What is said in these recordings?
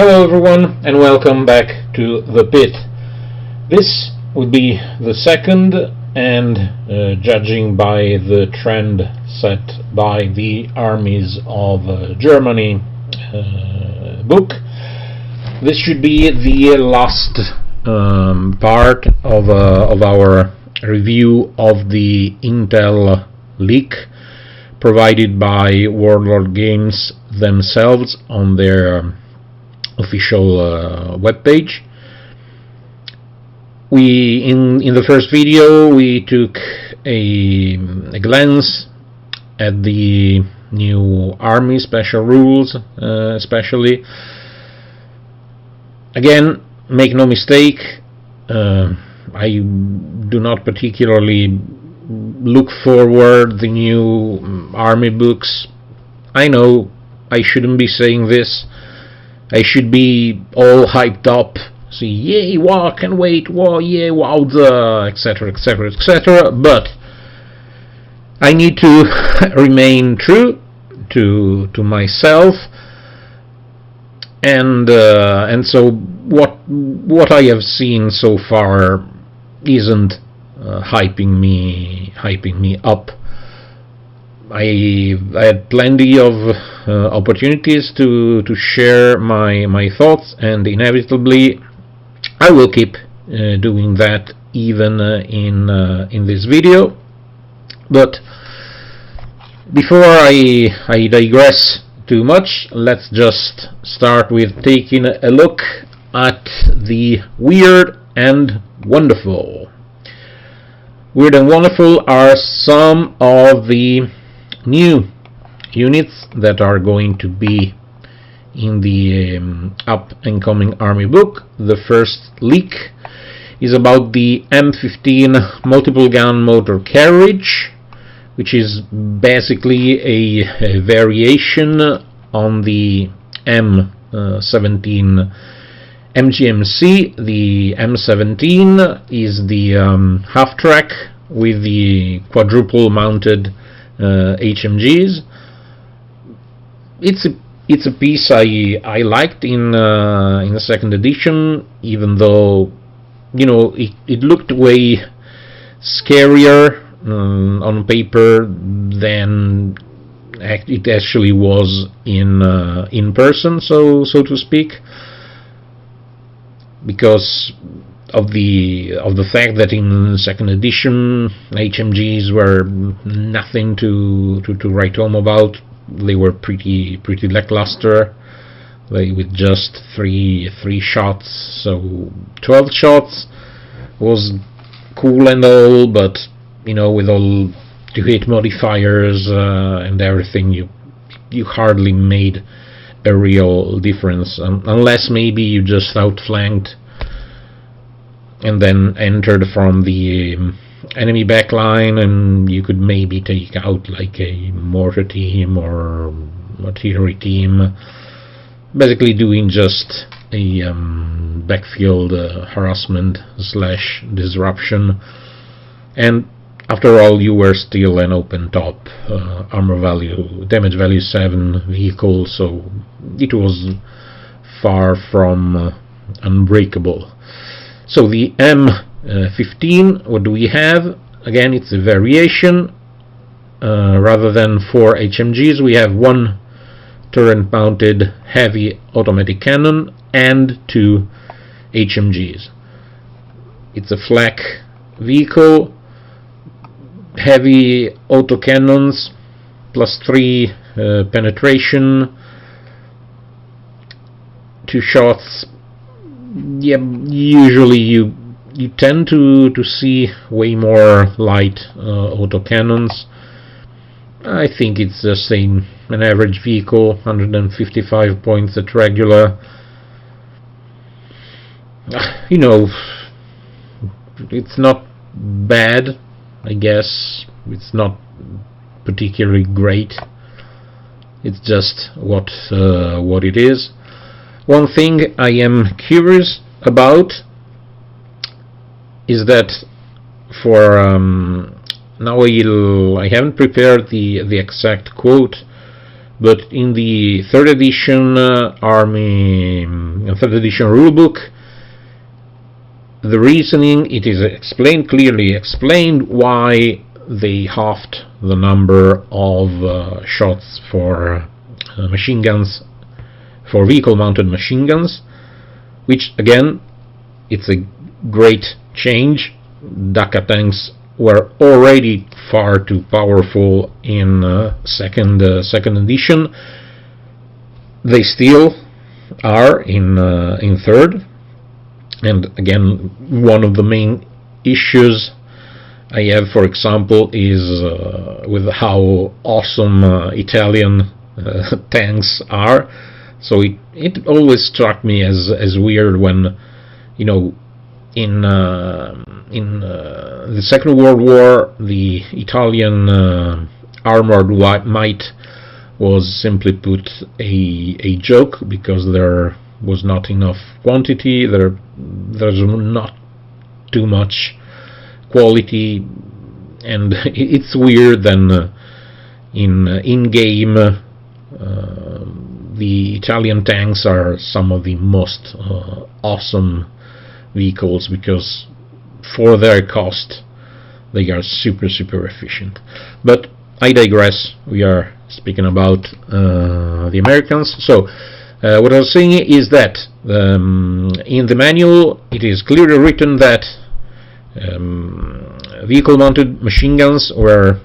Hello everyone and welcome back to the pit. This would be the second and judging by the trend set by the Armies of Germany book, this should be the last part of our review of the Intel leak provided by Warlord Games themselves on their official webpage. In the first video we took a glance at the new Army special rules, especially. Again, make no mistake, I do not particularly look forward the new Army books. I know I shouldn't be saying this. I should be all hyped up, say yay, wow, can't wait, wow, yeah, wow, etc, etc, etc. But I need to remain true to myself, and so what I have seen so far isn't hyping me up. I had plenty of opportunities to share my thoughts, and inevitably I will keep doing that even in this video. But before I digress too much, let's just start with taking a look at the Weird and Wonderful. Weird and Wonderful are some of the new units that are going to be in the up and coming Army book. The first leak is about the M15 multiple gun motor carriage, which is basically a variation on the M17 MGMC. The M17 is the half track with the quadruple mounted HMGs. It's a piece I liked in the second edition, even though it looked way scarier on paper than it actually was in person, so to speak, because of the fact that in second edition HMGs were nothing to write home about. They were pretty lackluster, with just three shots. So 12 shots was cool and all, but with all to hit modifiers and everything, you hardly made a real difference, unless maybe you just outflanked and then entered from the enemy backline, and you could maybe take out like a mortar team or artillery team, basically doing just a backfield harassment / disruption. And after all, you were still an open top damage value 7 vehicle, so it was far from unbreakable. So the M15, what do we have? Again, it's a variation. Rather than 4 HMGs, we have 1 turret-mounted heavy automatic cannon and 2 HMGs. It's a flak vehicle, heavy autocannons, +3 penetration, 2 shots. Yeah, usually you tend to see way more light autocannons. I think it's the same, an average vehicle, 155 points at regular. It's not bad, I guess. It's not particularly great. It's just what it is. One thing I am curious about is that now I haven't prepared the exact quote, But in the third edition third edition rulebook, the reasoning, it is clearly explained why they halved the number of shots for machine guns, for vehicle-mounted machine guns, which again, it's a great change. Dakka tanks were already far too powerful in second edition. They still are in third. And again, one of the main issues I have, for example, is with how awesome Italian tanks are. So it always struck me as weird when, you know, in the Second World War, the Italian armored might was simply put a joke, because there was not enough quantity, there's not too much quality, and it's weird then in-game the Italian tanks are some of the most awesome vehicles, because for their cost they are super efficient. But I digress. We are speaking about the Americans. So what I was saying is that in the manual it is clearly written that vehicle-mounted machine guns were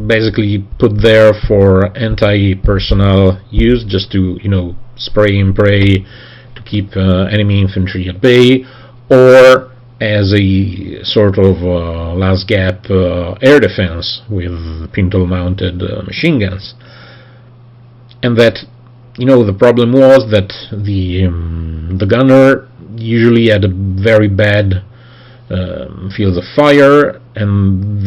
basically put there for anti-personnel use, just to, you know, spray and pray to keep enemy infantry at bay, or as a sort of last gap air defense with pintle-mounted machine guns. And that, you know, the problem was that the gunner usually had a very bad field of fire, and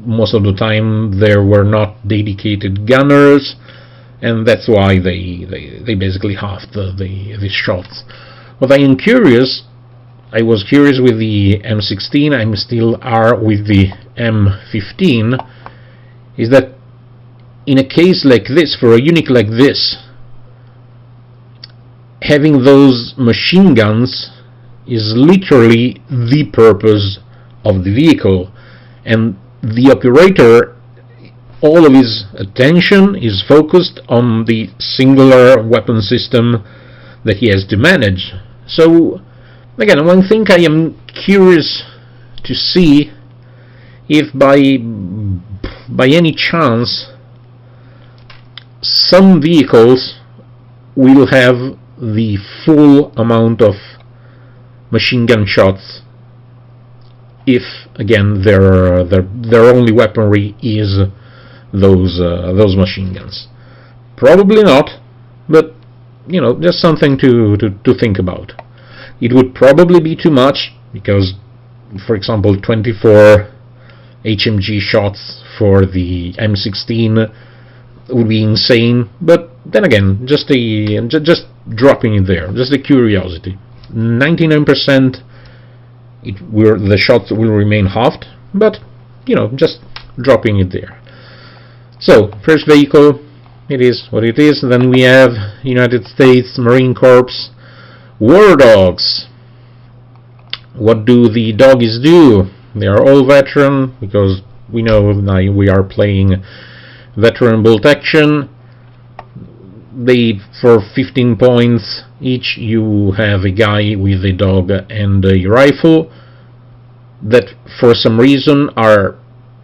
most of the time there were not dedicated gunners, and that's why they basically halved the shots. What I was curious with the M16, I still are with the M15, is that in a case like this, for a unit like this, having those machine guns is literally the purpose of the vehicle, and the operator, all of his attention is focused on the singular weapon system that he has to manage. So again, one thing I am curious to see if by any chance some vehicles will have the full amount of machine gun shots, if again their only weaponry is those machine guns. Probably not, but you know, just something to think about. It would probably be too much, because, for example, 24 HMG shots for the M16 would be insane. But then again, just dropping it there, just a curiosity. 99% the shots will remain halved, but you know, just dropping it there. So first vehicle, it is what it is. Then we have United States Marine Corps War Dogs. What do the doggies do? They are all veteran, because we know now we are playing veteran bolt action. For 15 points each, you have a guy with a dog and a rifle that for some reason are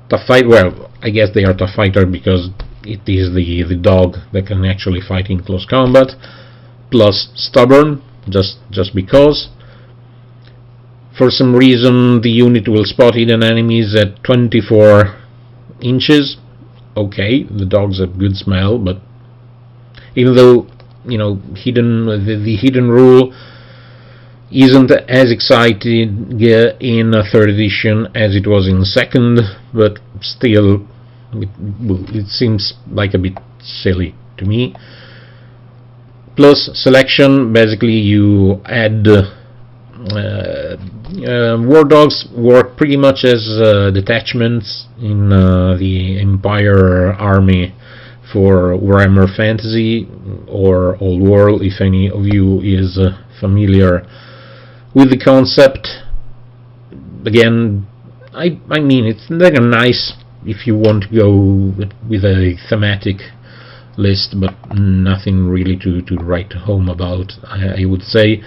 tough fight. Well, I guess they are tough fighter because it is the dog that can actually fight in close combat, plus stubborn, just because. For some reason the unit will spot hidden enemies at 24 inches. Okay, the dogs have good smell, but even though, you know, the hidden rule isn't as exciting in third edition as it was in second, but still it seems like a bit silly to me. Plus selection, basically you add war dogs work pretty much as detachments in the Empire army for Warhammer Fantasy or Old World, if any of you is familiar with the concept. Again, I mean, it's like a nice if you want to go with a thematic list, but nothing really to write home about, I would say,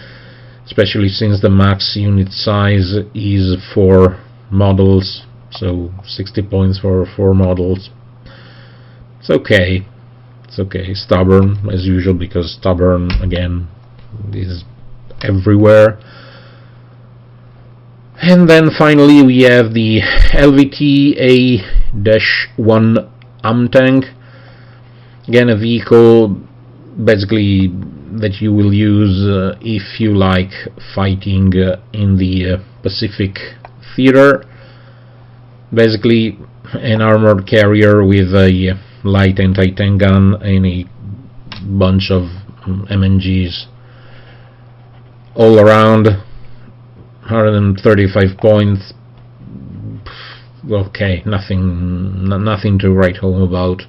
especially since the max unit size is 4 models, so 60 points for 4 models. It's okay. It's okay. Stubborn as usual, because Stubborn again is everywhere. And then finally we have the LVT A-1 tank. Again, a vehicle basically that you will use if you like fighting in the Pacific theater. Basically an armored carrier with a light anti-tank gun and a bunch of MNGs all around. 135 points. Okay, nothing to write home about.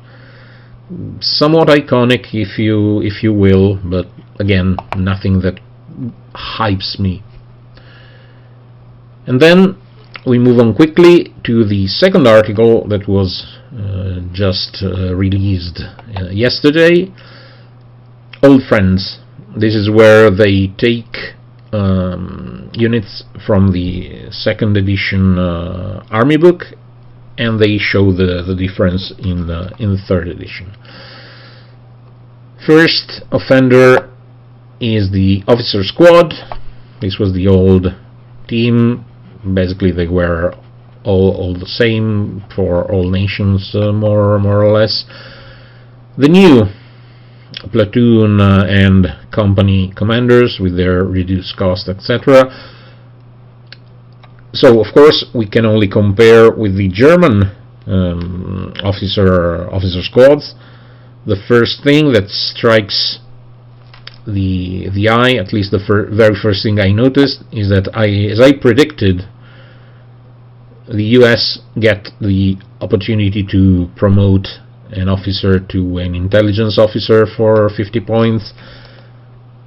Somewhat iconic, if you will, but again, nothing that hypes me. And then we move on quickly to the second article that was just released yesterday. Old Friends. This is where they take units from the second edition Army book, and they show the difference in the third edition. First offender is the officer squad. This was the old team. Basically, they were all the same for all nations, more or less. The new platoon and company commanders with their reduced cost, etc. So of course we can only compare with the German officer squads. The first thing that strikes the eye, at least the very first thing I noticed, is that as I predicted, the US get the opportunity to promote an officer to an intelligence officer for 50 points.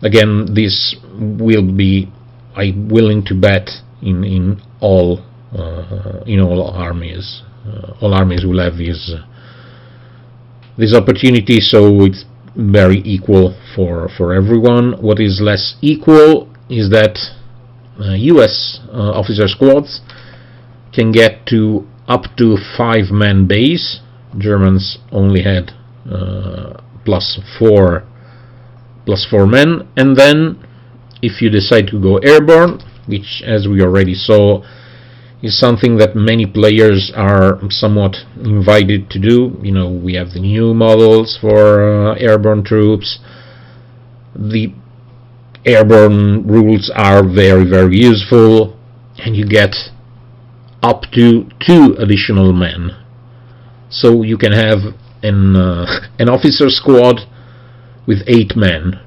Again, this will be, I'm willing to bet, in all armies. All armies will have this opportunity, so it's very equal for everyone. What is less equal is that US officer squads can get to up to 5-man base. Germans only had plus 4 men, and then if you decide to go airborne, which, as we already saw, is something that many players are somewhat invited to do. You know, we have the new models for airborne troops. The airborne rules are very, very useful, and you get up to 2 additional men. So you can have an officer squad with 8 men.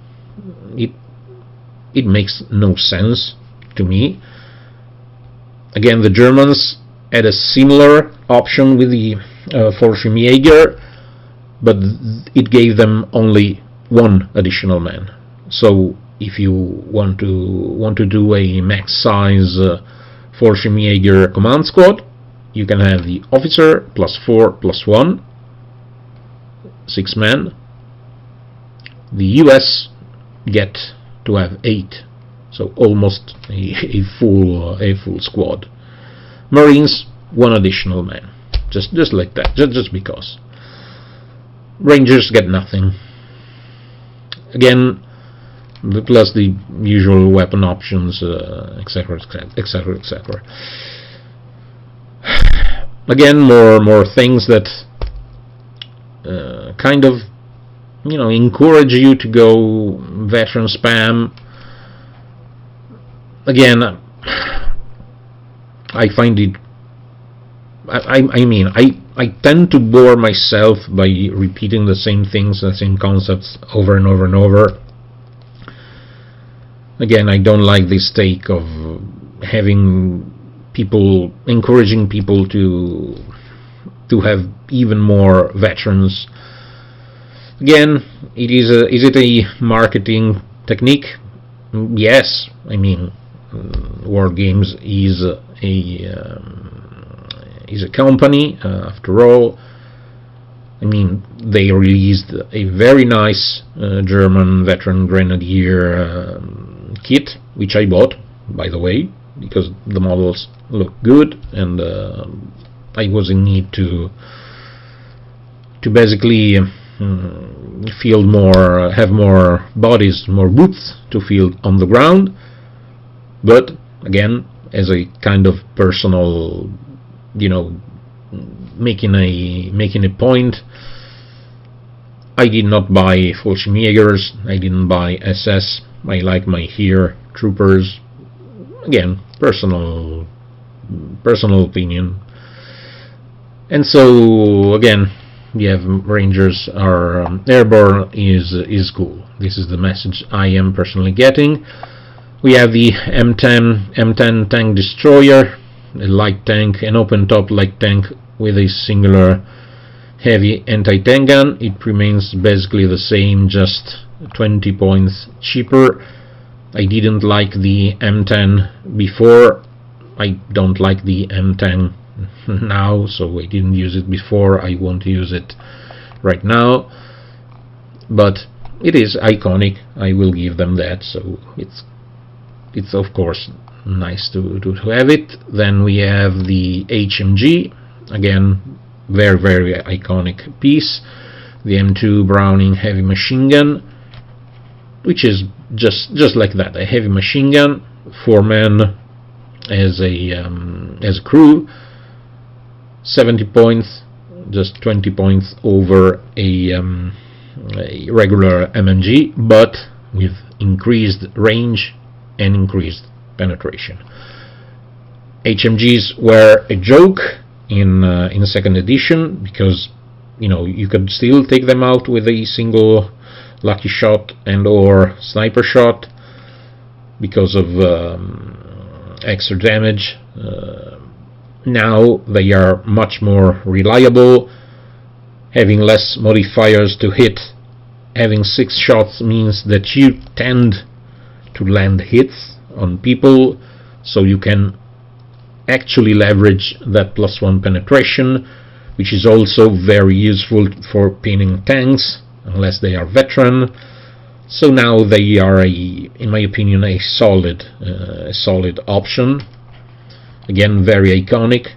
It makes no sense to me. Again, the Germans had a similar option with the Fallschirmjäger, but it gave them only 1 additional man. So if you want to do a max size Fallschirmjäger command squad, you can have the officer plus 4 plus 1, 6 men. The US get to have 8, so almost a full squad. Marines, 1 additional man, just like that, just because. Rangers get nothing. Again, plus the usual weapon options, etc., etc., etc. Again, more things that kind of, encourage you to go veteran spam. Again, I find it. I tend to bore myself by repeating the same things, the same concepts over and over and over. Again, I don't like this take of encouraging people to have even more veterans. Again, is it a marketing technique? Yes, I mean, Warlord Games is a company, after all. I mean, they released a very nice German veteran grenadier kit, which I bought, by the way, because the models look good, and I was in need to basically field more, have more bodies, more boots to field on the ground. But again, as a kind of personal, making a point, I did not buy Fallschirmjägers, I didn't buy SS. I like my Heer troopers. Again, personal opinion. And so again, we have Rangers are airborne is cool. This is the message I am personally getting. We have the M10 tank destroyer, a light tank, an open top light tank with a singular heavy anti-tank gun. It remains basically the same, just 20 points cheaper. I didn't like the M10 before. I don't like the M10 now, so I didn't use it before. I won't use it right now, but it is iconic. I will give them that. So it's of course nice to have it. Then we have the HMG, again, very iconic piece. The M2 Browning heavy machine gun, which is just like that, a heavy machine gun, 4 men as a crew, 70 points, just 20 points over a regular MNG, but with increased range and increased penetration. HMGs were a joke in second edition, because you could still take them out with a single lucky shot and or sniper shot because of extra damage. Now they are much more reliable. Having less modifiers to hit, having 6 shots means that you tend to land hits on people, so you can actually leverage that +1 penetration, which is also very useful for pinning tanks, unless they are veteran. So now they are, in my opinion, a solid option. Again, very iconic.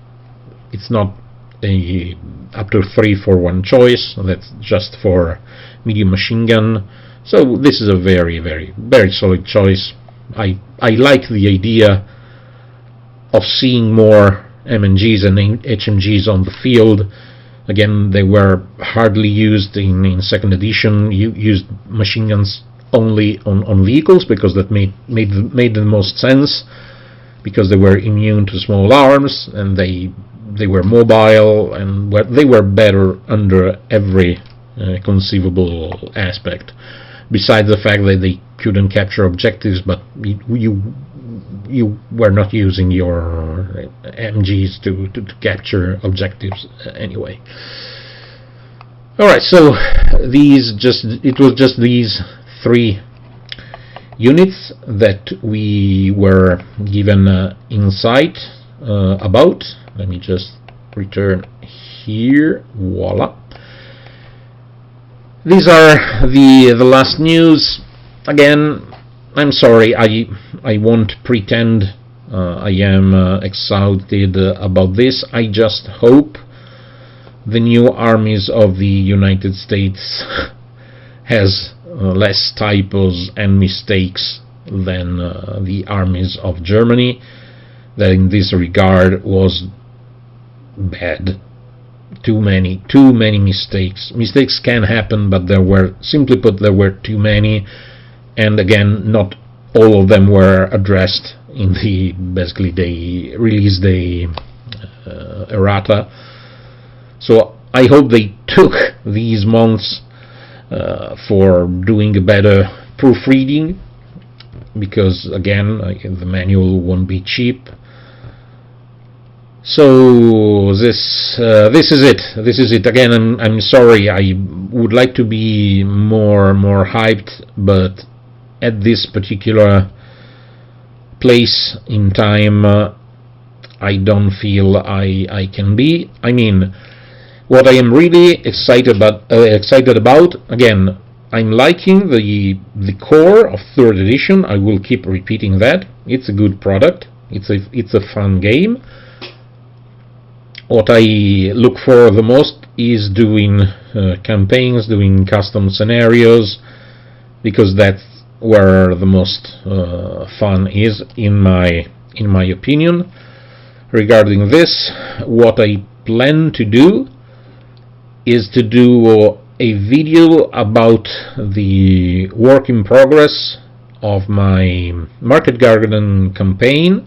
It's not a up to 3-for-1 choice. That's just for medium machine gun. So this is a very solid choice. I like the idea of seeing more MNGs and HMGs on the field. Again, they were hardly used in second edition. You used machine guns only on vehicles, because that made the most sense, because they were immune to small arms, and they were mobile, and they were better under every conceivable aspect, besides the fact that they couldn't capture objectives, but you were not using your MGs to capture objectives anyway. Alright, so it was just these 3 units that we were given insight about. Let me just return here. Voila. These are the last news. Again, I'm sorry, I won't pretend I am excited about this. I just hope the new armies of the United States has less typos and mistakes than the armies of Germany, that in this regard was bad. Too many mistakes. Mistakes can happen, but there were too many, and again, not all of them were addressed in the basically the release day errata. So I hope they took these months for doing a better proofreading, because again, the manual won't be cheap. So this is it. This is it. Again, I'm sorry. I would like to be more hyped, but at this particular place in time, I don't feel I can be. I mean, what I am really excited about, again, I'm liking the core of 3rd edition. I will keep repeating that. It's a good product. It's a fun game. What I look for the most is doing campaigns, doing custom scenarios, because that's where the most fun is, in my opinion. Regarding this, what I plan to do is to do a video about the work in progress of my Market Garden campaign.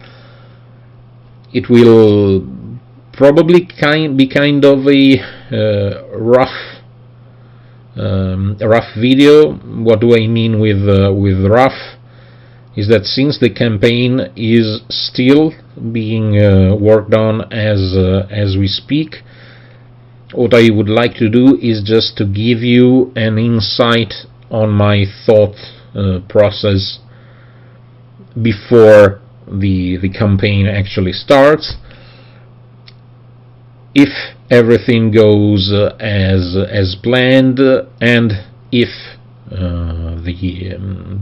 It will probably be kind of a rough video. What do I mean with rough? Is that since the campaign is still being worked on as we speak, what I would like to do is just to give you an insight on my thought process before the campaign actually starts. If everything goes as planned, and if the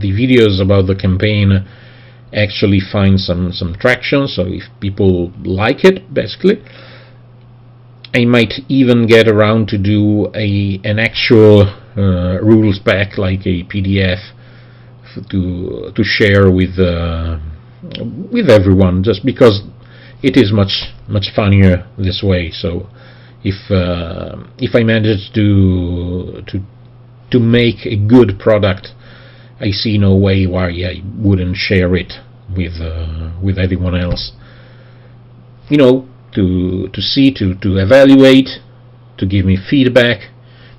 videos about the campaign actually find some traction, so if people like it, basically, I might even get around to do an actual rules pack, like a PDF, to share with everyone, just because it is much funnier this way. So if I manage to make a good product, I see no way why I wouldn't share it with anyone else. You know, to see, to evaluate, to give me feedback,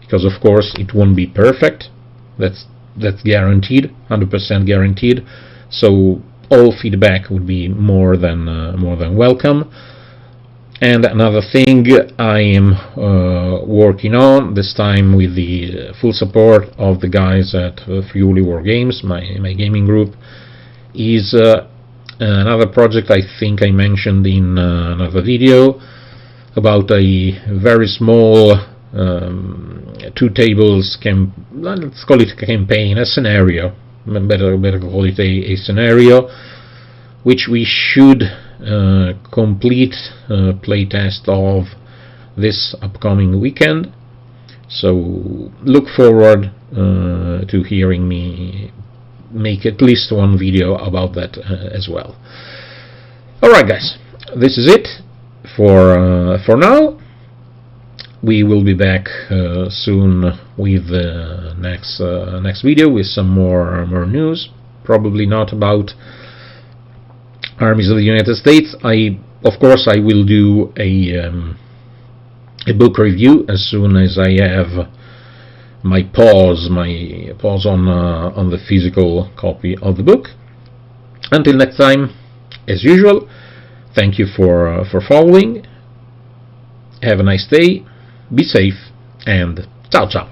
because of course it won't be perfect. That's guaranteed, 100% guaranteed. So all feedback would be more than welcome. And another thing I am working on, this time with the full support of the guys at Warlord Games, my gaming group, is another project I think I mentioned in another video, about a very small 2 tables, let's call it a campaign, a scenario, better call it a scenario, which we should complete playtest of this upcoming weekend. So look forward to hearing me make at least one video about that as well. Alright guys, this is it for now. We will be back soon with the next video with some more news. Probably not about Armies of the United States. Of course I will do a book review as soon as I have my pause on the physical copy of the book. Until next time, as usual, thank you for following. Have a nice day, be safe, and ciao ciao.